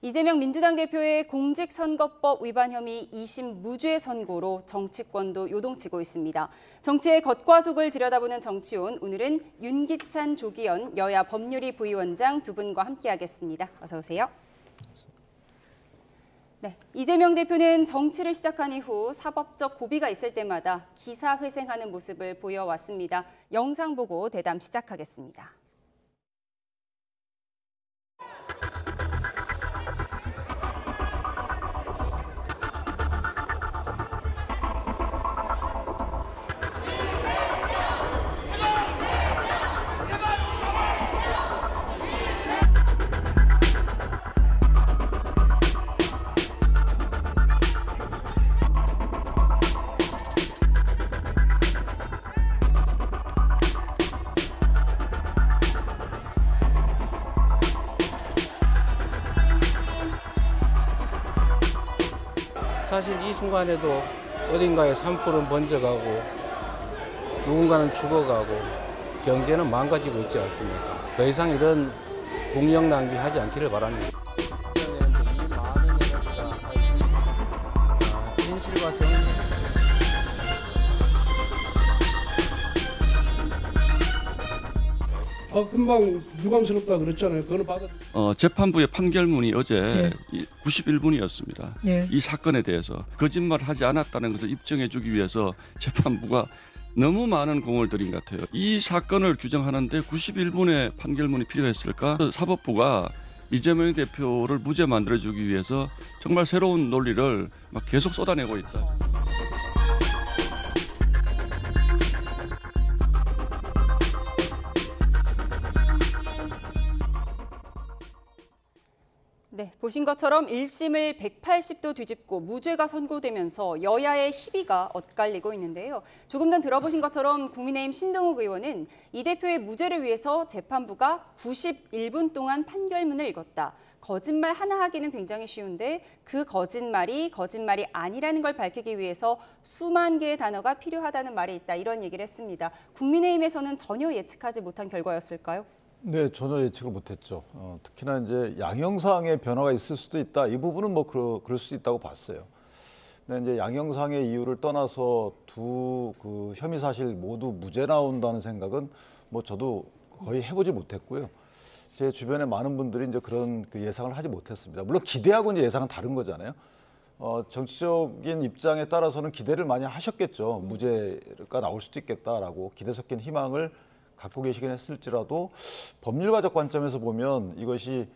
이재명 민주당 대표의 공직선거법 위반 혐의 2심 무죄 선고로 정치권도 요동치고 있습니다. 정치의 겉과 속을 들여다보는 정치온, 오늘은 윤기찬, 조기현 여야 법률위 부위원장 두 분과 함께하겠습니다. 어서 오세요. 네, 이재명 대표는 정치를 시작한 이후 사법적 고비가 있을 때마다 기사 회생하는 모습을 보여왔습니다. 영상 보고 대담 시작하겠습니다. 사실 이 순간에도 어딘가에 산불은 번져가고 누군가는 죽어가고 경제는 망가지고 있지 않습니까? 더 이상 이런 국력 낭비하지 않기를 바랍니다. 이 많은 에너지가 현실과 금방 유감스럽다 그랬잖아요. 그거는 받아. 재판부의 판결문이 어제 91분이었습니다. 이 사건에 대해서 거짓말하지 않았다는 것을 입증해주기 위해서 재판부가 너무 많은 공을 들인 것 같아요. 이 사건을 규정하는데 91분의 판결문이 필요했을까? 사법부가 이재명 대표를 무죄 만들어주기 위해서 정말 새로운 논리를 막 계속 쏟아내고 있다. 네, 보신 것처럼 1심을 180도 뒤집고 무죄가 선고되면서 여야의 희비가 엇갈리고 있는데요. 조금 전 들어보신 것처럼 국민의힘 신동욱 의원은 이 대표의 무죄를 위해서 재판부가 91분 동안 판결문을 읽었다. 거짓말 하나 하기는 굉장히 쉬운데 그 거짓말이 아니라는 걸 밝히기 위해서 수만 개의 단어가 필요하다는 말이 있다. 이런 얘기를 했습니다. 국민의힘에서는 전혀 예측하지 못한 결과였을까요? 네, 전혀 예측을 못했죠. 특히나 이제 양형상의 변화가 있을 수도 있다. 이 부분은 뭐 그럴 수 있다고 봤어요. 근데 이제 양형상의 이유를 떠나서 두 그 혐의 사실 모두 무죄 나온다는 생각은 뭐 저도 거의 해보지 못했고요. 제 주변에 많은 분들이 이제 그런 그 예상을 하지 못했습니다. 물론 기대하고 이제 예상은 다른 거잖아요. 정치적인 입장에 따라서는 기대를 많이 하셨겠죠. 무죄가 나올 수도 있겠다라고 기대 섞인 희망을 갖고 계시긴 했을지라도 법률가적 관점에서 보면 이것이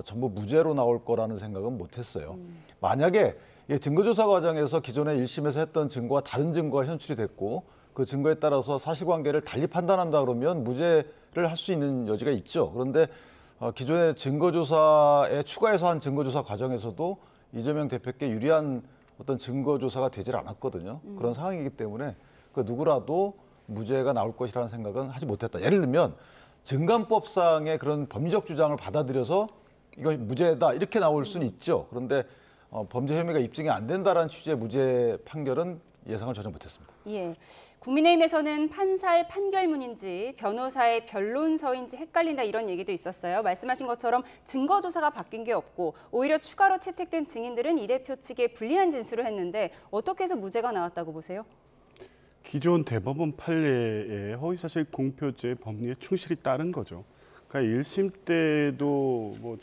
전부 무죄로 나올 거라는 생각은 못했어요. 만약에 증거조사 과정에서 기존에 1심에서 했던 증거와 다른 증거가 현출이 됐고 그 증거에 따라서 사실관계를 달리 판단한다 그러면 무죄를 할 수 있는 여지가 있죠. 그런데 기존의 증거조사에 추가해서 한 증거조사 과정에서도 이재명 대표께 유리한 어떤 증거조사가 되질 않았거든요. 그런 상황이기 때문에 그 누구라도 무죄가 나올 것이라는 생각은 하지 못했다. 예를 들면 증감법상의 그런 법리적 주장을 받아들여서 이거 무죄다 이렇게 나올 수는 있죠. 그런데 범죄 혐의가 입증이 안 된다라는 취지의 무죄 판결은 예상을 전혀 못했습니다. 예, 국민의힘에서는 판사의 판결문인지 변호사의 변론서인지 헷갈린다 이런 얘기도 있었어요. 말씀하신 것처럼 증거조사가 바뀐 게 없고 오히려 추가로 채택된 증인들은 이 대표 측에 불리한 진술을 했는데 어떻게 해서 무죄가 나왔다고 보세요? 기존 대법원 판례에 허위사실 공표죄 법리에 충실히 따른 거죠. 그러니까 1심 때도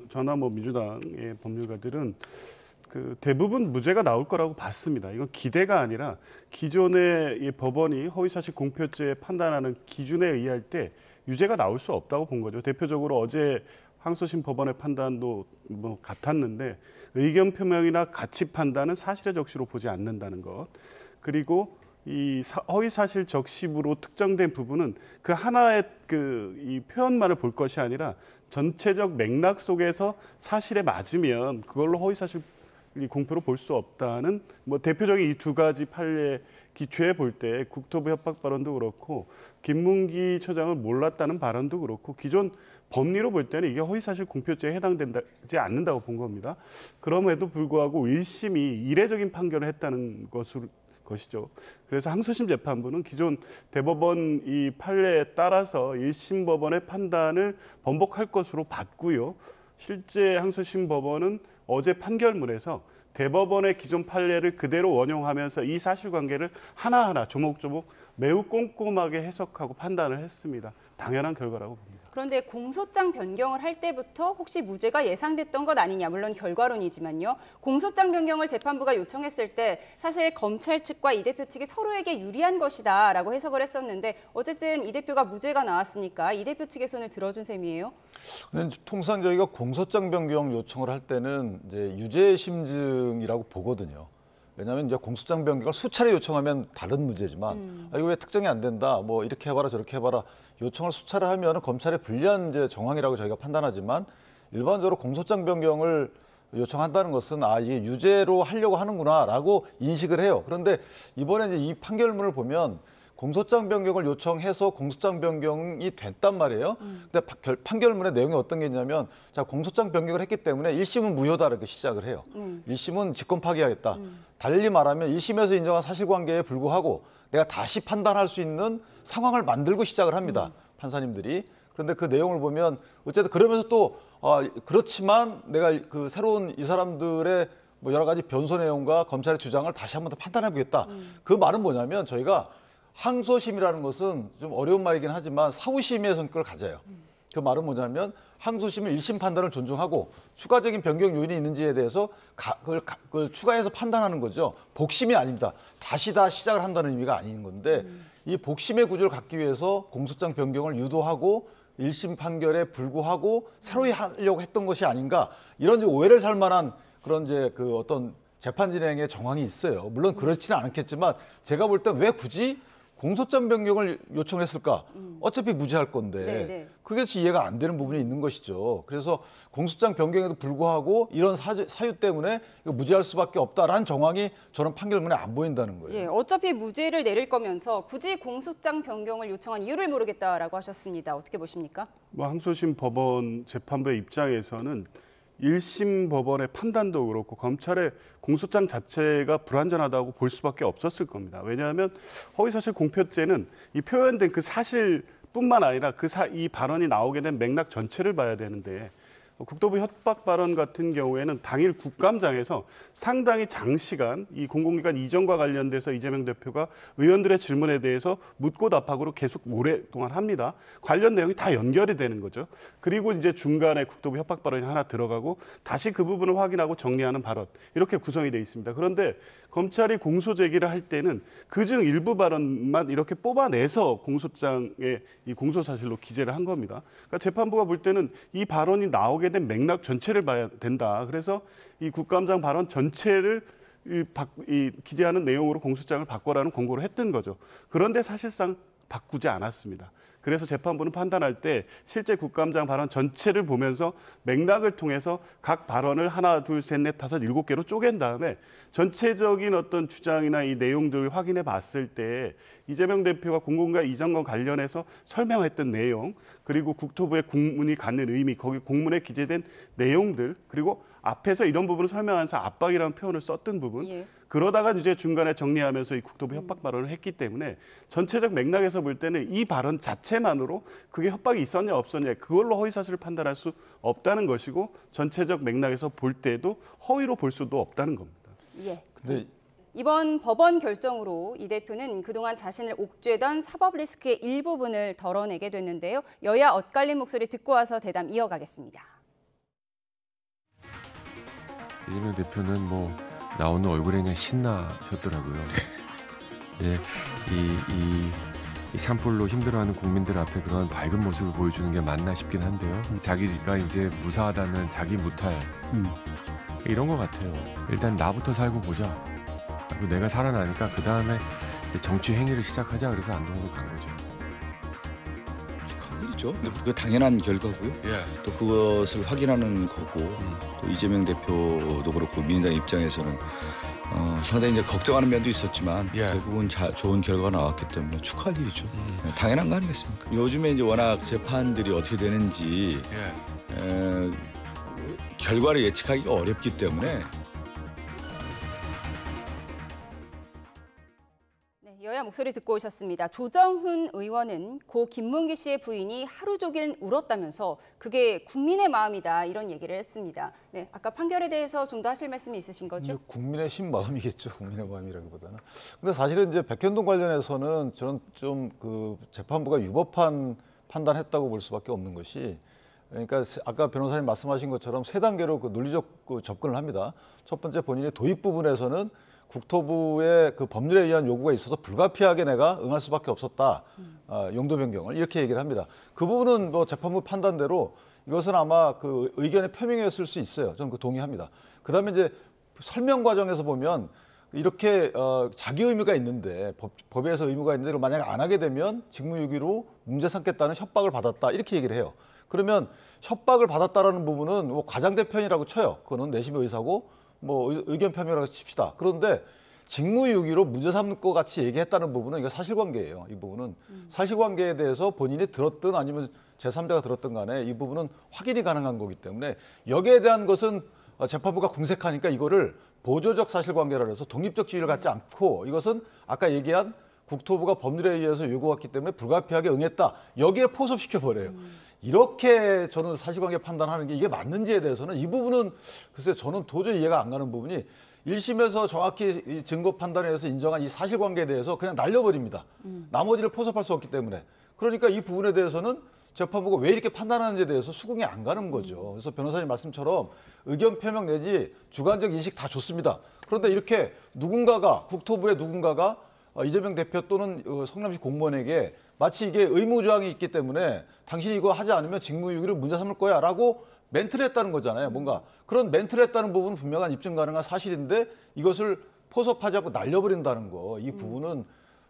저나 민주당의 법률가들은 그 대부분 무죄가 나올 거라고 봤습니다. 이건 기대가 아니라 기존의 이 법원이 허위사실 공표죄 판단하는 기준에 의할 때 유죄가 나올 수 없다고 본 거죠. 대표적으로 어제 항소심 법원의 판단도 같았는데 의견 표명이나 가치 판단은 사실의 적시로 보지 않는다는 것. 그리고 이 허위사실 적심으로 특정된 부분은 그 하나의 이 표현만을 볼 것이 아니라 전체적 맥락 속에서 사실에 맞으면 그걸로 허위사실 공표로 볼 수 없다는 대표적인 이 두 가지 판례 기초에 볼 때 국토부 협박 발언도 그렇고 김문기 처장을 몰랐다는 발언도 그렇고 기존 법리로 볼 때는 이게 허위사실 공표죄에 해당되지 않는다고 본 겁니다. 그럼에도 불구하고 1심이 이례적인 판결을 했다는 것이죠. 그래서 항소심 재판부는 기존 대법원 이 판례에 따라서 1심 법원의 판단을 번복할 것으로 봤고요. 실제 항소심 법원은 어제 판결문에서 대법원의 기존 판례를 그대로 원용하면서 이 사실관계를 하나하나 조목조목 매우 꼼꼼하게 해석하고 판단을 했습니다. 당연한 결과라고 봅니다. 그런데 공소장 변경을 할 때부터 혹시 무죄가 예상됐던 것 아니냐, 물론 결과론이지만요. 공소장 변경을 재판부가 요청했을 때 사실 검찰 측과 이 대표 측이 서로에게 유리한 것이다라고 해석을 했었는데 어쨌든 이 대표가 무죄가 나왔으니까 이 대표 측의 손을 들어준 셈이에요. 근데 통상 저희가 공소장 변경 요청을 할 때는 이제 유죄 심증이라고 보거든요. 왜냐하면 이제 공소장 변경을 수차례 요청하면 다른 문제지만 이거 왜 특정이 안 된다, 뭐 이렇게 해봐라 저렇게 해봐라 요청을 수차례 하면 검찰의 불리한 이제 정황이라고 저희가 판단하지만 일반적으로 공소장 변경을 요청한다는 것은 이게 유죄로 하려고 하는구나라고 인식을 해요. 그런데 이번에 이제 이 판결문을 보면 공소장 변경을 요청해서 공소장 변경이 됐단 말이에요. 근데 판결문의 내용이 어떤 게 있냐면 자, 공소장 변경을 했기 때문에 1심은 무효다 이렇게 시작을 해요. 1심은 직권 파기하겠다. 달리 말하면 1심에서 인정한 사실관계에 불구하고 내가 다시 판단할 수 있는 상황을 만들고 시작을 합니다. 판사님들이. 그런데 그 내용을 보면 어쨌든 그러면서 또 그렇지만 내가 그 새로운 이 사람들의 뭐 여러 가지 변소 내용과 검찰의 주장을 다시 한번 더 판단해 보겠다. 그 말은 뭐냐면 저희가 항소심이라는 것은 좀 어려운 말이긴 하지만 사후심의 성격을 가져요. 그 말은 뭐냐면 항소심은 1심 판단을 존중하고 추가적인 변경 요인이 있는지에 대해서 그걸 추가해서 판단하는 거죠. 복심이 아닙니다. 다시 다 시작을 한다는 의미가 아닌 건데 이 복심의 구조를 갖기 위해서 공소장 변경을 유도하고 1심 판결에 불구하고 새로이 하려고 했던 것이 아닌가 이런 이제 오해를 살 만한 그런 이제 그 어떤 재판 진행의 정황이 있어요. 물론 그렇지는 않겠지만 제가 볼 땐 왜 굳이 공소장 변경을 요청했을까? 어차피 무죄할 건데 네네. 그게 이해가 안 되는 부분이 있는 것이죠. 그래서 공소장 변경에도 불구하고 이런 사유 때문에 이거 무죄할 수밖에 없다라는 정황이 저는 판결문에 안 보인다는 거예요. 예, 어차피 무죄를 내릴 거면서 굳이 공소장 변경을 요청한 이유를 모르겠다라고 하셨습니다. 어떻게 보십니까? 뭐 항소심 법원 재판부의 입장에서는 1심 법원의 판단도 그렇고 검찰의 공소장 자체가 불완전하다고 볼 수밖에 없었을 겁니다. 왜냐하면 허위사실 공표죄는 이 표현된 그 사실뿐만 아니라 이 발언이 나오게 된 맥락 전체를 봐야 되는데 국토부 협박 발언 같은 경우에는 당일 국감장에서 상당히 장시간 이 공공기관 이전과 관련돼서 이재명 대표가 의원들의 질문에 대해서 묻고 답하고로 계속 오랫동안 합니다. 관련 내용이 다 연결이 되는 거죠. 그리고 이제 중간에 국토부 협박 발언이 하나 들어가고 다시 그 부분을 확인하고 정리하는 발언 이렇게 구성이 돼 있습니다. 그런데 검찰이 공소 제기를 할 때는 그중 일부 발언만 이렇게 뽑아내서 공소장에 이 공소 사실로 기재를 한 겁니다. 그러니까 재판부가 볼 때는 이 발언이 나오게 된 맥락 전체를 봐야 된다. 그래서 이 국감장 발언 전체를 기재하는 내용으로 공소장을 바꿔라는 공고를 했던 거죠. 그런데 사실상 바꾸지 않았습니다. 그래서 재판부는 판단할 때 실제 국감장 발언 전체를 보면서 맥락을 통해서 각 발언을 하나, 둘, 셋, 넷, 다섯, 7개로 쪼갠 다음에 전체적인 어떤 주장이나 이 내용들을 확인해 봤을 때 이재명 대표가 공공기관 이전과 관련해서 설명했던 내용 그리고 국토부의 공문이 갖는 의미, 거기 공문에 기재된 내용들 그리고 앞에서 이런 부분을 설명하면서 압박이라는 표현을 썼던 부분 예. 그러다가 이제 중간에 정리하면서 이 국토부 협박 발언을 했기 때문에 전체적 맥락에서 볼 때는 이 발언 자체만으로 그게 협박이 있었냐 없었냐 그걸로 허위사실을 판단할 수 없다는 것이고 전체적 맥락에서 볼 때도 허위로 볼 수도 없다는 겁니다. 예. 근데 이번 법원 결정으로 이 대표는 그동안 자신을 옥죄던 사법 리스크의 일부분을 덜어내게 됐는데요. 여야 엇갈린 목소리 듣고 와서 대담 이어가겠습니다. 이재명 대표는 뭐 나오는 얼굴에 그냥 신나셨더라고요. 네, 이 산불로 힘들어하는 국민들 앞에 그런 밝은 모습을 보여주는 게 맞나 싶긴 한데요. 자기가 이제 무사하다는 자기 무탈 이런 것 같아요. 일단 나부터 살고 보자. 그리고 내가 살아나니까 그 다음에 정치 행위를 시작하자. 그래서 안동으로 간 거죠. 축하할 일이죠. 그 당연한 결과고요. 또 그것을 확인하는 거고 또 이재명 대표도 그렇고 민주당 입장에서는 상당히 이제 걱정하는 면도 있었지만 결국은 좋은 결과가 나왔기 때문에 축하할 일이죠. 당연한 거 아니겠습니까? 요즘에 이제 워낙 재판들이 어떻게 되는지 결과를 예측하기가 어렵기 때문에 네, 여야 목소리 듣고 오셨습니다. 조정훈 의원은 고 김문기 씨의 부인이 하루 종일 울었다면서 그게 국민의 마음이다 이런 얘기를 했습니다. 네, 아까 판결에 대해서 좀 더 하실 말씀이 있으신 거죠? 국민의 신마음이겠죠. 국민의 마음이라기보다는. 근데 사실은 이제 백현동 관련해서는 저는 좀 그 재판부가 유법한 판단했다고 볼 수밖에 없는 것이, 그러니까 아까 변호사님 말씀하신 것처럼 세 단계로 그 논리적 접근을 합니다. 첫 번째, 본인의 도입 부분에서는 국토부의 그 법률에 의한 요구가 있어서 불가피하게 내가 응할 수밖에 없었다. 용도 변경을 이렇게 얘기를 합니다. 그 부분은 뭐 재판부 판단대로 이것은 아마 그 의견의 표명이었을 수 있어요. 저는 그 동의합니다. 그다음에 이제 설명 과정에서 보면 이렇게 자기 의무가 있는데 법에서 의무가 있는데 이걸 만약에 안 하게 되면 직무유기로 문제 삼겠다는 협박을 받았다 이렇게 얘기를 해요. 그러면 협박을 받았다라는 부분은 뭐 과장대표이라고 쳐요. 그거는 내심의 의사고 뭐 의견 표명이라고 칩시다. 그런데 직무유기로 문제 삼는 것 같이 얘기했다는 부분은 이거 사실관계예요. 이 부분은 사실관계에 대해서 본인이 들었든 아니면 제3자가 들었든 간에 이 부분은 확인이 가능한 거기 때문에 여기에 대한 것은 재판부가 궁색하니까 이거를 보조적 사실관계라 해서 독립적 지위를 갖지 않고 이것은 아까 얘기한 국토부가 법률에 의해서 요구했기 때문에 불가피하게 응했다. 여기에 포섭시켜버려요. 이렇게 저는 사실관계 판단하는 게 이게 맞는지에 대해서는 이 부분은 글쎄 저는 도저히 이해가 안 가는 부분이 1심에서 정확히 이 증거 판단에 의해서 인정한 이 사실관계에 대해서 그냥 날려버립니다. 나머지를 포섭할 수 없기 때문에. 그러니까 이 부분에 대해서는 재판부가 왜 이렇게 판단하는지에 대해서 수긍이 안 가는 거죠. 그래서 변호사님 말씀처럼 의견 표명 내지 주관적 인식 다 좋습니다. 그런데 이렇게 누군가가 국토부의 누군가가 이재명 대표 또는 성남시 공무원에게 마치 이게 의무조항이 있기 때문에 당신이 이거 하지 않으면 직무유기를 문제 삼을 거야 라고 멘트를 했다는 거잖아요. 뭔가 그런 멘트를 했다는 부분은 분명한 입증 가능한 사실인데 이것을 포섭하지 않고 날려버린다는 거. 이 부분은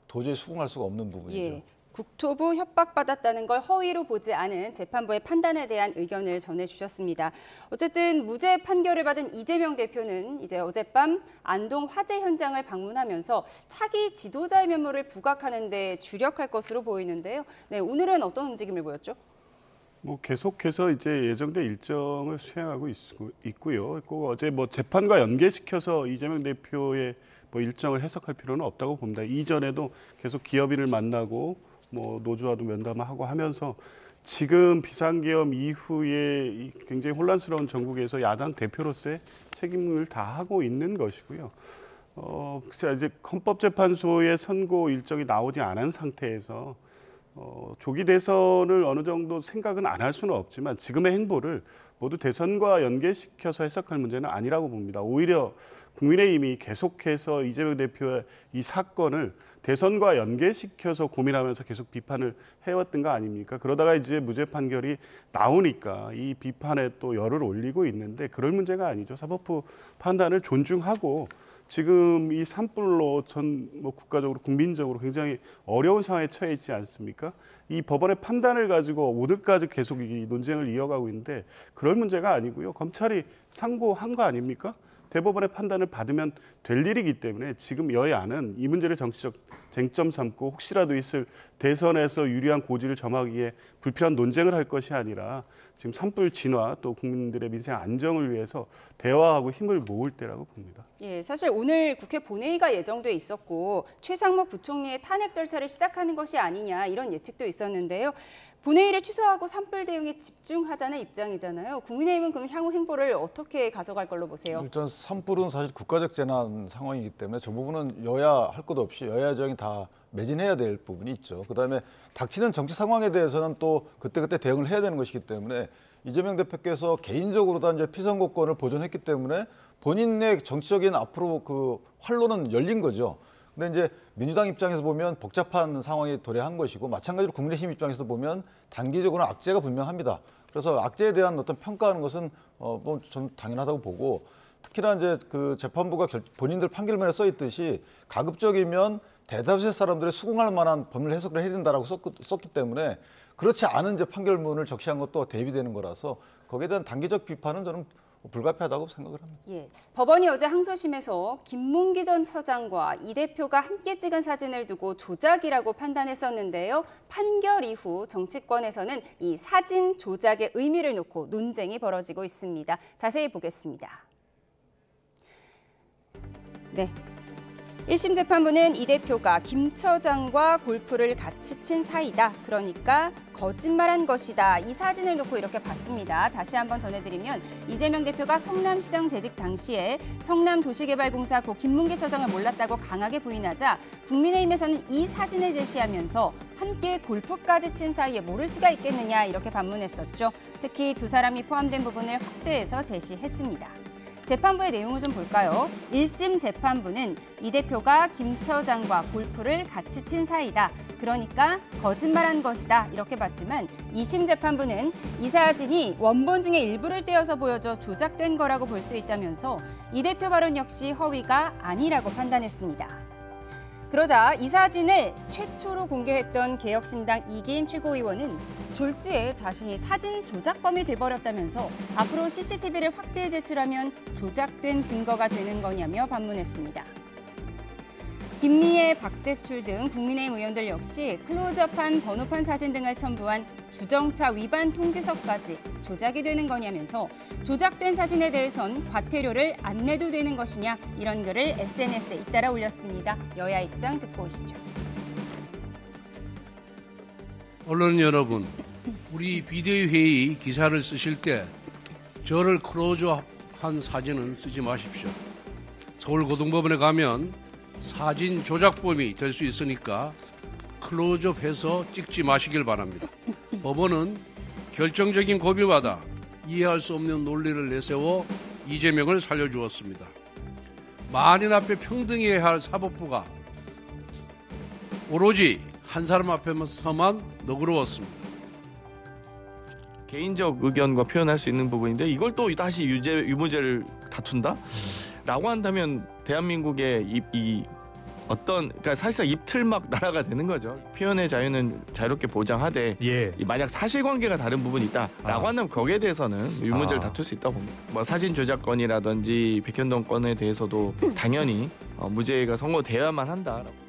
도저히 수긍할 수가 없는 부분이죠. 예. 국토부 협박받았다는 걸 허위로 보지 않은 재판부의 판단에 대한 의견을 전해주셨습니다. 어쨌든 무죄 판결을 받은 이재명 대표는 이제 어젯밤 안동 화재 현장을 방문하면서 차기 지도자의 면모를 부각하는 데 주력할 것으로 보이는데요. 네, 오늘은 어떤 움직임을 보였죠? 뭐 계속해서 이제 예정된 일정을 수행하고 있고요. 꼭 어제 뭐 재판과 연계시켜서 이재명 대표의 뭐 일정을 해석할 필요는 없다고 봅니다. 이전에도 계속 기업인을 만나고 뭐 노조와도 면담하고 하면서 지금 비상계엄 이후에 굉장히 혼란스러운 전국에서 야당 대표로서의 책임을 다하고 있는 것이고요. 글쎄 이제 헌법재판소의 선고 일정이 나오지 않은 상태에서 조기 대선을 어느 정도 생각은 안 할 수는 없지만 지금의 행보를 모두 대선과 연계시켜서 해석할 문제는 아니라고 봅니다. 오히려 국민의힘이 계속해서 이재명 대표의 이 사건을 대선과 연계시켜서 고민하면서 계속 비판을 해왔던 거 아닙니까? 그러다가 이제 무죄 판결이 나오니까 이 비판에 또 열을 올리고 있는데 그럴 문제가 아니죠. 사법부 판단을 존중하고 지금 이 산불로 뭐 국가적으로 국민적으로 굉장히 어려운 상황에 처해 있지 않습니까? 이 법원의 판단을 가지고 오늘까지 계속 이 논쟁을 이어가고 있는데 그럴 문제가 아니고요. 검찰이 상고한 거 아닙니까? 대법원의 판단을 받으면 될 일이기 때문에 지금 여야는 이 문제를 정치적 쟁점 삼고 혹시라도 있을 대선에서 유리한 고지를 점하기에 불필요한 논쟁을 할 것이 아니라 지금 산불 진화 또 국민들의 민생 안정을 위해서 대화하고 힘을 모을 때라고 봅니다. 예, 사실 오늘 국회 본회의가 예정돼 있었고 최상목 부총리의 탄핵 절차를 시작하는 것이 아니냐 이런 예측도 있었는데요. 본회의를 취소하고 산불 대응에 집중하자는 입장이잖아요. 국민의힘은 그럼 향후 행보를 어떻게 가져갈 걸로 보세요? 일단 산불은 사실 국가적 재난 상황이기 때문에 저 부분은 여야 할 것 없이 여야 여정이 다 매진해야 될 부분이 있죠. 그다음에 닥치는 정치 상황에 대해서는 또 그때그때 대응을 해야 되는 것이기 때문에 이재명 대표께서 개인적으로 이제 피선거권을 보존했기 때문에 본인의 정치적인 앞으로 그 활로는 열린 거죠. 근데 이제 민주당 입장에서 보면 복잡한 상황이 도래한 것이고 마찬가지로 국민의힘 입장에서 보면 단기적으로 악재가 분명합니다. 그래서 악재에 대한 어떤 평가하는 것은 뭐 전 당연하다고 보고 특히나 이제 그 재판부가 본인들 판결문에 써 있듯이 가급적이면 대다수의 사람들의 수긍할 만한 법률 해석을 해야 된다라고 썼기 때문에 그렇지 않은 이제 판결문을 적시한 것도 대비되는 거라서 거기에 대한 단기적 비판은 저는 불가피하다고 생각을 합니다. 예, 법원이 어제 항소심에서 김문기 전 처장과 이 대표가 함께 찍은 사진을 두고 조작이라고 판단했었는데요. 판결 이후 정치권에서는 이 사진 조작의 의미를 놓고 논쟁이 벌어지고 있습니다. 자세히 보겠습니다. 네. 1심 재판부는 이 대표가 김 처장과 골프를 같이 친 사이다. 그러니까 거짓말한 것이다. 이 사진을 놓고 이렇게 봤습니다. 다시 한번 전해드리면 이재명 대표가 성남시장 재직 당시에 성남도시개발공사 고 김문기 처장을 몰랐다고 강하게 부인하자 국민의힘에서는 이 사진을 제시하면서 함께 골프까지 친 사이에 모를 수가 있겠느냐 이렇게 반문했었죠. 특히 두 사람이 포함된 부분을 확대해서 제시했습니다. 재판부의 내용을 좀 볼까요? 1심 재판부는 이 대표가 김 처장과 골프를 같이 친 사이다. 그러니까 거짓말한 것이다. 이렇게 봤지만 2심 재판부는 이 사진이 원본 중에 일부를 떼어서 보여줘 조작된 거라고 볼 수 있다면서 이 대표 발언 역시 허위가 아니라고 판단했습니다. 그러자 이 사진을 최초로 공개했던 개혁신당 이기인 최고위원은 졸지에 자신이 사진 조작범이 돼버렸다면서 앞으로 CCTV를 확대해 제출하면 조작된 증거가 되는 거냐며 반문했습니다. 김미애, 박대출 등 국민의힘 의원들 역시 클로즈업한 번호판 사진 등을 첨부한 주정차 위반 통지서까지 조작이 되는 거냐면서 조작된 사진에 대해선 과태료를 안 내도 되는 것이냐 이런 글을 SNS에 잇따라 올렸습니다. 여야 입장 듣고 오시죠. 언론 여러분, 우리 비대위 회의 기사를 쓰실 때 저를 클로즈업한 사진은 쓰지 마십시오. 서울고등법원에 가면 사진 조작범이 될 수 있으니까 클로즈업해서 찍지 마시길 바랍니다. 법원은 결정적인 고비마다 이해할 수 없는 논리를 내세워 이재명을 살려주었습니다. 만인 앞에 평등해야 할 사법부가 오로지 한 사람 앞에서만 너그러웠습니다. 개인적 의견과 표현할 수 있는 부분인데 이걸 또 다시 유무죄를 다툰다? 라고 한다면 대한민국의 그러니까 사실상 입틀막 나라가 되는 거죠. 표현의 자유는 자유롭게 보장하되 만약 사실관계가 다른 부분이 있다라고 한다면 거기에 대해서는 유무죄를 다툴 수 있다고 봅니다. 뭐 사진 조작건이라든지 백현동 건에 대해서도 당연히 무죄가 선고되어야만 한다라고.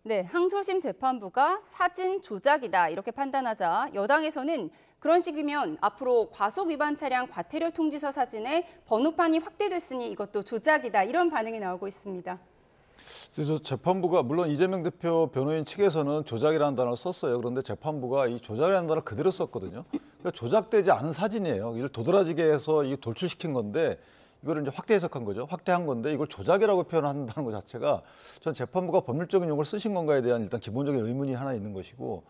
네, 항소심 재판부가 사진 조작이다 이렇게 판단하자 여당에서는 그런 식이면 앞으로 과속 위반 차량 과태료 통지서 사진에 번호판이 확대됐으니 이것도 조작이다 이런 반응이 나오고 있습니다. 그래서 재판부가 물론 이재명 대표 변호인 측에서는 조작이라는 단어를 썼어요. 그런데 재판부가 이 조작이라는 단어를 그대로 썼거든요. 그러니까 조작되지 않은 사진이에요. 이걸 도드라지게 해서 이 돌출시킨 건데 이거를 이제 확대 해석한 거죠. 확대한 건데 이걸 조작이라고 표현한다는 것 자체가 전 재판부가 법률적인 용어를 쓰신 건가에 대한 일단 기본적인 의문이 하나 있는 것이고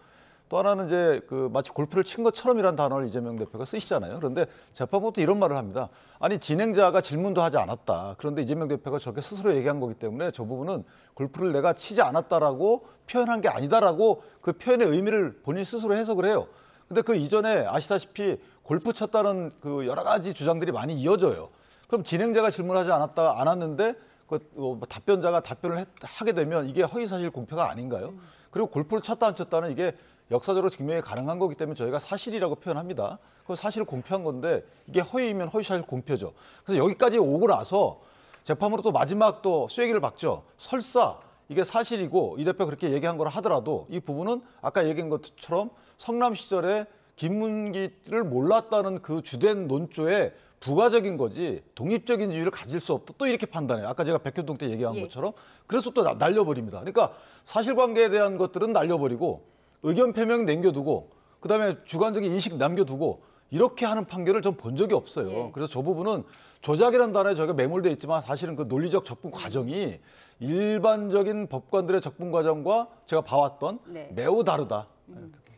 또 하나는 이제 마치 골프를 친 것처럼이라는 단어를 이재명 대표가 쓰시잖아요. 그런데 재판부도 이런 말을 합니다. 아니 진행자가 질문도 하지 않았다. 그런데 이재명 대표가 저렇게 스스로 얘기한 거기 때문에 저 부분은 골프를 내가 치지 않았다라고 표현한 게 아니다라고 그 표현의 의미를 본인 스스로 해석을 해요. 근데 그 이전에 아시다시피 골프 쳤다는 그 여러 가지 주장들이 많이 이어져요. 그럼 진행자가 질문하지 않았는데 답변자가 답변을 하게 되면 이게 허위사실 공표가 아닌가요? 그리고 골프를 쳤다 안 쳤다는 이게 역사적으로 증명이 가능한 거기 때문에 저희가 사실이라고 표현합니다. 그 사실을 공표한 건데 이게 허위이면 허위사실 공표죠. 그래서 여기까지 오고 나서 재판으로 또 마지막 또 쐐기를 박죠. 설사 이게 사실이고 이 대표 그렇게 얘기한 거라 하더라도 이 부분은 아까 얘기한 것처럼 성남 시절에 김문기를 몰랐다는 그 주된 논조에 부가적인 거지 독립적인 지위를 가질 수 없다. 또 이렇게 판단해요. 아까 제가 백현동 때 얘기한 것처럼. 그래서 또 날려버립니다. 그러니까 사실관계에 대한 것들은 날려버리고 의견 표명 남겨두고 그다음에 주관적인 인식 남겨두고 이렇게 하는 판결을 전 본 적이 없어요. 그래서 저 부분은 조작이라는 단어에 저희가 매몰되어 있지만 사실은 그 논리적 접근 과정이 일반적인 법관들의 접근 과정과 제가 봐왔던 매우 다르다.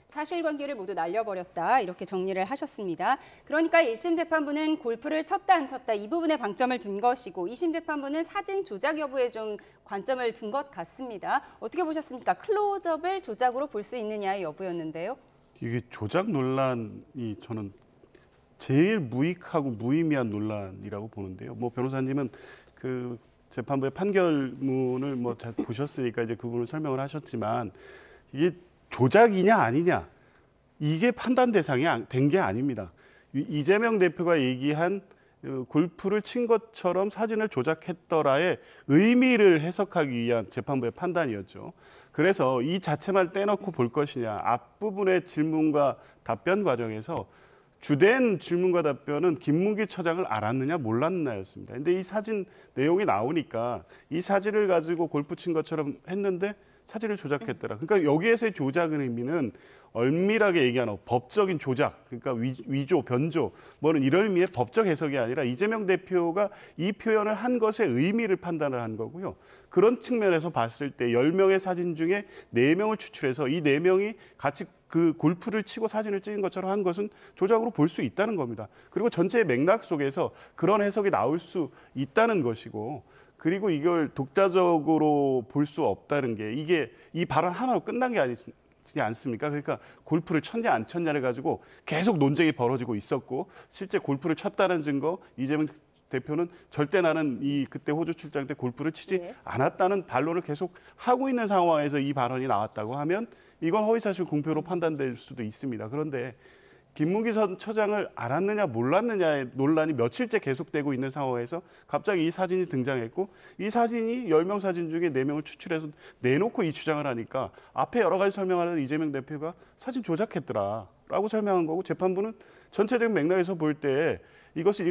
사실관계를 모두 날려버렸다 이렇게 정리를 하셨습니다. 그러니까 1심 재판부는 골프를 쳤다 안 쳤다 이 부분에 방점을 둔 것이고 2심 재판부는 사진 조작 여부에 좀 관점을 둔 것 같습니다. 어떻게 보셨습니까? 클로즈업을 조작으로 볼 수 있느냐의 여부였는데요. 이게 조작 논란이 저는 제일 무익하고 무의미한 논란이라고 보는데요. 뭐 변호사님은 그 재판부의 판결문을 뭐 잘 보셨으니까 이제 그 부분을 설명을 하셨지만 이게 조작이냐 아니냐 이게 판단 대상이 된 게 아닙니다. 이재명 대표가 얘기한 골프를 친 것처럼 사진을 조작했더라의 의미를 해석하기 위한 재판부의 판단이었죠. 그래서 이 자체만 떼놓고 볼 것이냐 앞부분의 질문과 답변 과정에서 주된 질문과 답변은 김문기 처장을 알았느냐 몰랐느냐였습니다. 근데 이 사진 내용이 나오니까 이 사진을 가지고 골프 친 것처럼 했는데 사진을 조작했더라. 그러니까 여기에서의 조작의 의미는 엄밀하게 얘기하는 법적인 조작, 그러니까 위조, 변조, 뭐는 이런 의미의 법적 해석이 아니라 이재명 대표가 이 표현을 한 것의 의미를 판단을 한 거고요. 그런 측면에서 봤을 때 10명의 사진 중에 4명을 추출해서 이 4명이 같이 그 골프를 치고 사진을 찍은 것처럼 한 것은 조작으로 볼 수 있다는 겁니다. 그리고 전체의 맥락 속에서 그런 해석이 나올 수 있다는 것이고, 그리고 이걸 독자적으로 볼 수 없다는 게 이게 이 발언 하나로 끝난 게 않습니까? 그러니까 골프를 쳤냐 안 쳤냐를 가지고 계속 논쟁이 벌어지고 있었고, 실제 골프를 쳤다는 증거, 이재명 대표는 절대 나는 그때 호주 출장 때 골프를 치지 않았다는 반론을 계속 하고 있는 상황에서 이 발언이 나왔다고 하면 이건 허위사실 공표로 판단될 수도 있습니다. 그런데 김문기 전 처장을 알았느냐 몰랐느냐의 논란이 며칠째 계속되고 있는 상황에서 갑자기 이 사진이 등장했고, 이 사진이 10명 사진 중에 4명을 추출해서 내놓고 이 주장을 하니까 앞에 여러 가지 설명하는 이재명 대표가 사진 조작했더라라고 설명한 거고, 재판부는 전체적인 맥락에서 볼 때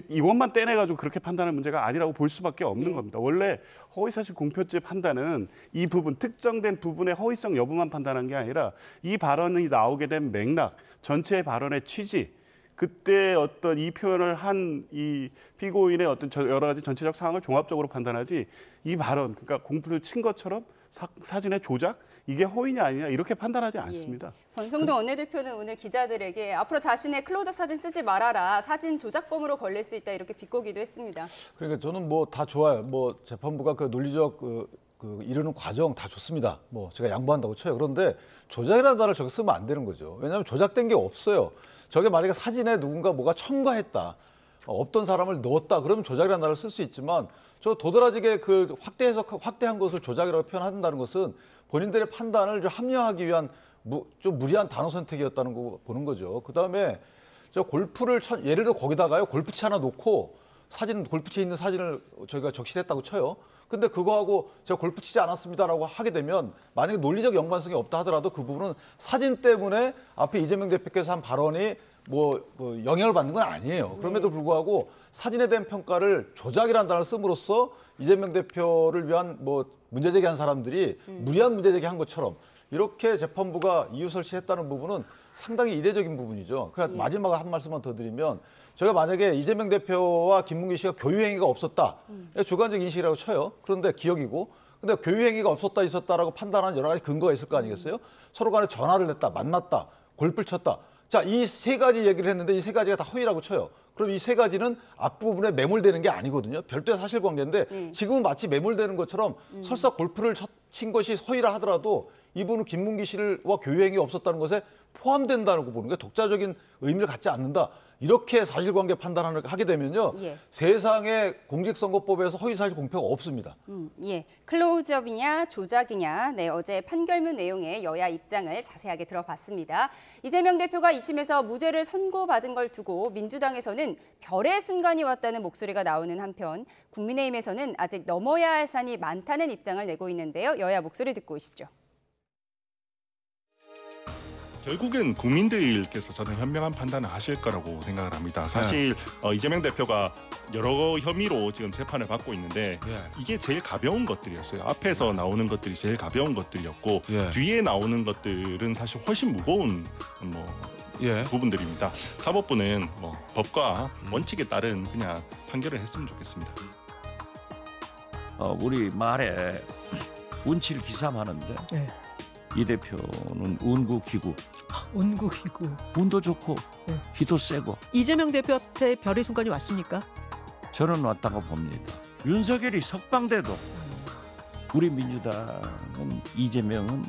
이것만 떼내가지고 그렇게 판단할 문제가 아니라고 볼 수밖에 없는 겁니다. 원래 허위사실 공표죄 판단은 이 부분, 특정된 부분의 허위성 여부만 판단한 게 아니라 이 발언이 나오게 된 맥락, 전체의 발언의 취지, 그때 어떤 이 표현을 한 이 피고인의 어떤 여러 가지 전체적 상황을 종합적으로 판단하지, 이 발언, 그러니까 공표를 친 것처럼 사진의 조작, 이게 허위냐 아니냐 이렇게 판단하지 않습니다. 권성동 원내대표는 오늘 기자들에게 앞으로 자신의 클로즈업 사진 쓰지 말아라, 사진 조작범으로 걸릴 수 있다, 이렇게 비꼬기도 했습니다. 그러니까 저는 뭐 다 좋아요. 뭐 재판부가 그 논리적 이르는 과정 다 좋습니다. 뭐 제가 양보한다고 쳐요. 그런데 조작이라는 단어를 저기 쓰면 안 되는 거죠. 왜냐하면 조작된 게 없어요. 저게 만약에 사진에 누군가 뭐가 첨가했다, 없던 사람을 넣었다, 그러면 조작이라는 단어를 쓸 수 있지만, 저 도드라지게 그 확대한 것을 조작이라고 표현한다는 것은 본인들의 판단을 좀 합리화하기 위한 좀 무리한 단어 선택이었다는 거 보는 거죠. 그다음에 저 골프를 예를 들어 거기다가요 골프채 하나 놓고 골프채에 있는 사진을 저희가 적시했다고 쳐요. 근데 그거하고 제가 골프 치지 않았습니다라고 하게 되면, 만약에 논리적 연관성이 없다 하더라도 그 부분은 사진 때문에 앞에 이재명 대표께서 한 발언이 뭐 영향을 받는 건 아니에요. 그럼에도 불구하고 사진에 대한 평가를 조작이라는 단어를 씀으로써 이재명 대표를 위한 뭐 문제제기한 사람들이 무리한 문제제기한 것처럼 이렇게 재판부가 이유설치했다는 부분은 상당히 이례적인 부분이죠. 그래서 마지막 한 말씀만 더 드리면, 저희가 만약에 이재명 대표와 김문기 씨가 교유행위가 없었다, 주관적 인식이라고 쳐요. 그런데 기억이고, 근데 교유행위가 없었다 있었다라고 판단하는 여러 가지 근거가 있을 거 아니겠어요? 서로 간에 전화를 했다, 만났다, 골프를 쳤다. 자, 이 3가지 얘기를 했는데 이 3가지가 다 허위라고 쳐요. 그럼 이 3가지는 앞부분에 매몰되는 게 아니거든요. 별도의 사실관계인데 지금은 마치 매몰되는 것처럼 설사 골프를 친 것이 허위라 하더라도 이분은 김문기 씨와 교유행위 없었다는 것에 포함된다고 보는 게 독자적인 의미를 갖지 않는다. 이렇게 사실관계 판단을 하게 되면요. 세상에 공직선거법에서 허위사실 공표가 없습니다. 클로즈업이냐 조작이냐, 어제 판결문 내용의 여야 입장을 자세하게 들어봤습니다. 이재명 대표가 2심에서 무죄를 선고받은 걸 두고 민주당에서는 별의 순간이 왔다는 목소리가 나오는 한편, 국민의힘에서는 아직 넘어야 할 산이 많다는 입장을 내고 있는데요. 여야 목소리 듣고 오시죠. 결국엔 국민들께서 저는 현명한 판단을 하실 거라고 생각을 합니다. 사실 이재명 대표가 여러 혐의로 지금 재판을 받고 있는데 이게 제일 가벼운 것들이었어요. 앞에서 나오는 것들이 제일 가벼운 것들이었고 뒤에 나오는 것들은 사실 훨씬 무거운 부분들입니다. 사법부는 법과 원칙에 따른 그냥 판결을 했으면 좋겠습니다. 우리 말에 운치를 기삼하는데 이 대표는 운구기구. 운구기구. 운도 좋고 기도 세고. 이재명 대표한테 별의 순간이 왔습니까? 저는 왔다고 봅니다. 윤석열이 석방돼도 우리 민주당은 이재명은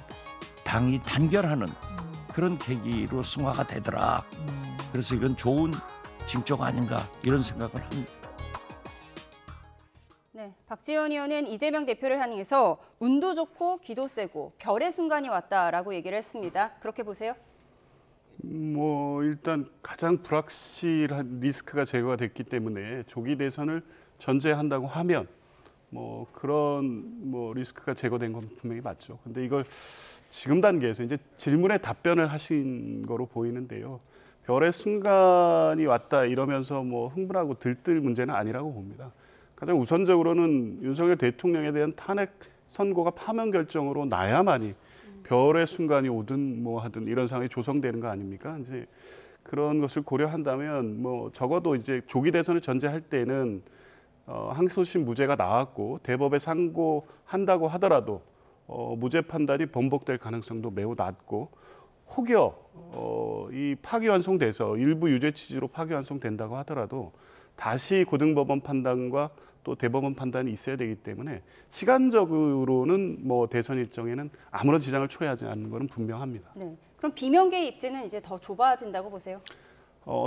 당이 단결하는 그런 계기로 승화가 되더라. 그래서 이건 좋은 징조가 아닌가 이런 생각을 합니다. 박지원 의원은 이재명 대표를 향해서 운도 좋고 기도 세고 별의 순간이 왔다라고 얘기를 했습니다. 그렇게 보세요? 일단 가장 불확실한 리스크가 제거가 됐기 때문에 조기 대선을 전제한다고 하면 그런 리스크가 제거된 건 분명히 맞죠. 근데 이걸 지금 단계에서 이제 질문에 답변을 하신 거로 보이는데요. 별의 순간이 왔다 이러면서 뭐 흥분하고 들뜰 문제는 아니라고 봅니다. 가장 우선적으로는 윤석열 대통령에 대한 탄핵 선고가 파면 결정으로 나야만이 별의 순간이 오든 뭐 하든 이런 상황이 조성되는 거 아닙니까? 이제 그런 것을 고려한다면 뭐 적어도 이제 조기 대선을 전제할 때는 항소심 무죄가 나왔고 대법에 상고한다고 하더라도 무죄 판단이 번복될 가능성도 매우 낮고 혹여 이 파기환송돼서 일부 유죄 취지로 파기환송된다고 하더라도 다시 고등법원 판단과 또 대법원 판단이 있어야 되기 때문에 시간적으로는 뭐 대선 일정에는 아무런 지장을 초래하지 않는 것은 분명합니다. 네. 그럼 비명계의 입지는 이제 더 좁아진다고 보세요?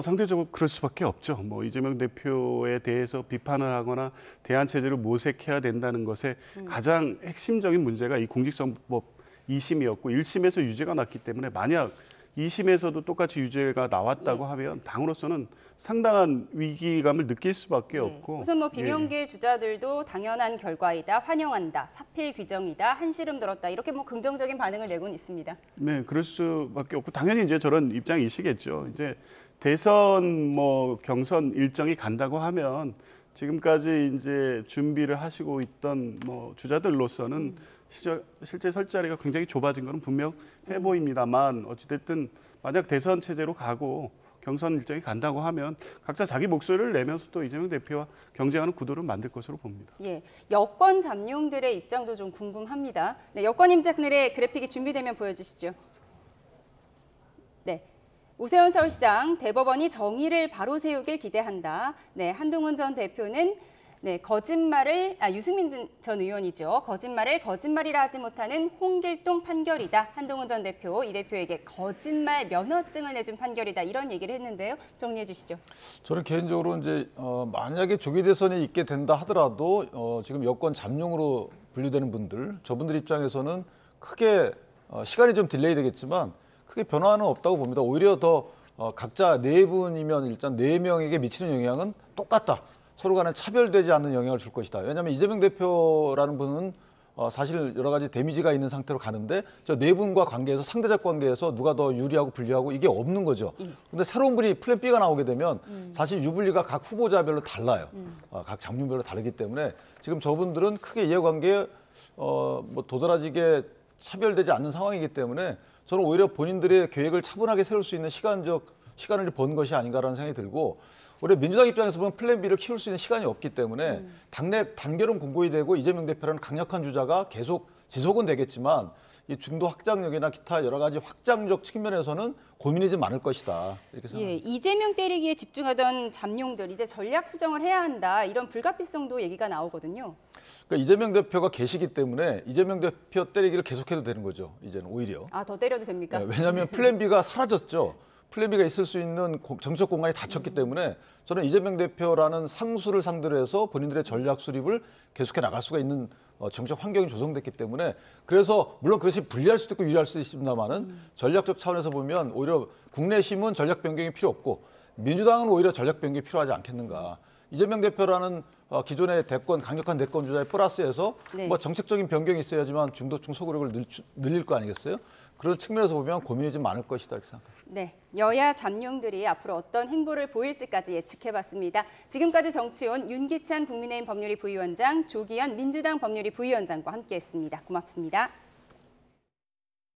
상대적으로 그럴 수밖에 없죠. 뭐 이재명 대표에 대해서 비판을 하거나 대안 체제를 모색해야 된다는 것에 가장 핵심적인 문제가 이 공직선거법 2심이었고 1심에서 유죄가 났기 때문에 만약 2심에서도 똑같이 유죄가 나왔다고 하면 당으로서는 상당한 위기감을 느낄 수밖에 없고 우선 뭐 비명계 주자들도 당연한 결과이다, 환영한다, 사필 규정이다, 한시름 들었다 이렇게 뭐 긍정적인 반응을 내고는 있습니다. 네, 그럴 수밖에 없고 당연히 이제 저런 입장이시겠죠. 이제 대선 뭐 경선 일정이 간다고 하면 지금까지 이제 준비를 하시고 있던 뭐 주자들로서는 실제 설 자리가 굉장히 좁아진 것은 분명해 보입니다만 어찌됐든 만약 대선 체제로 가고 경선 일정이 간다고 하면 각자 자기 목소리를 내면서 또 이재명 대표와 경쟁하는 구도를 만들 것으로 봅니다. 예, 여권 잠룡들의 입장도 좀 궁금합니다. 네, 여권 임장들의 그래픽이 준비되면 보여주시죠. 네. 오세훈 서울시장, 대법원이 정의를 바로 세우길 기대한다. 네, 한동훈 전 대표는 유승민 전 의원이죠. 거짓말을 거짓말이라 하지 못하는 홍길동 판결이다. 한동훈 전 대표, 이 대표에게 거짓말 면허증을 내준 판결이다. 이런 얘기를 했는데요. 정리해 주시죠. 저는 개인적으로 이제 만약에 조기 대선이 있게 된다 하더라도 지금 여권 잠룡으로 분류되는 분들, 저분들 입장에서는 크게 시간이 좀 딜레이 되겠지만 크게 변화는 없다고 봅니다. 오히려 더 각자 네 분이면 일단 네 명에게 미치는 영향은 똑같다. 서로 간에 차별되지 않는 영향을 줄 것이다. 왜냐하면 이재명 대표라는 분은 사실 여러 가지 데미지가 있는 상태로 가는데 저 네 분과 관계에서 상대적 관계에서 누가 더 유리하고 불리하고 이게 없는 거죠. 그런데 새로운 분이 플랜 B가 나오게 되면 사실 유불리가 각 후보자별로 달라요. 각 장면별로 다르기 때문에 지금 저분들은 크게 이해관계에 뭐 도드라지게 차별되지 않는 상황이기 때문에 저는 오히려 본인들의 계획을 차분하게 세울 수 있는 시간을 번 것이 아닌가라는 생각이 들고 우리 민주당 입장에서 보면 플랜 B를 키울 수 있는 시간이 없기 때문에 당내 단결은 공고히 되고 이재명 대표라는 강력한 주자가 계속 지속은 되겠지만 이 중도 확장력이나 기타 여러 가지 확장적 측면에서는 고민이 좀 많을 것이다. 이렇게 생각합니다. 예, 이재명 때리기에 집중하던 잠룡들 이제 전략 수정을 해야 한다. 이런 불가피성도 얘기가 나오거든요. 그러니까 이재명 대표가 계시기 때문에 이재명 대표 때리기를 계속해도 되는 거죠. 이제는 오히려. 더 때려도 됩니까? 네, 왜냐하면 플랜 B가 사라졌죠. 플랜 B가 있을 수 있는 정치적 공간이 닫혔기 때문에 저는 이재명 대표라는 상수를 상대로 해서 본인들의 전략 수립을 계속해 나갈 수가 있는 정치적 환경이 조성됐기 때문에 그래서 물론 그것이 불리할 수도 있고 유리할 수도 있습니다만은 전략적 차원에서 보면 오히려 국내심은 전략 변경이 필요 없고 민주당은 오히려 전략 변경이 필요하지 않겠는가. 이재명 대표라는 기존의 강력한 대권 주자의 플러스에서 뭐 정책적인 변경이 있어야지만 중도층 소구력을 늘릴 거 아니겠어요? 그런 측면에서 보면 고민이 좀 많을 것이다 이렇게 생각합니다. 네, 여야 잠룡들이 앞으로 어떤 행보를 보일지까지 예측해봤습니다. 지금까지 정치온 윤기찬 국민의힘 법률위 부위원장, 조기현 민주당 법률위 부위원장과 함께했습니다. 고맙습니다.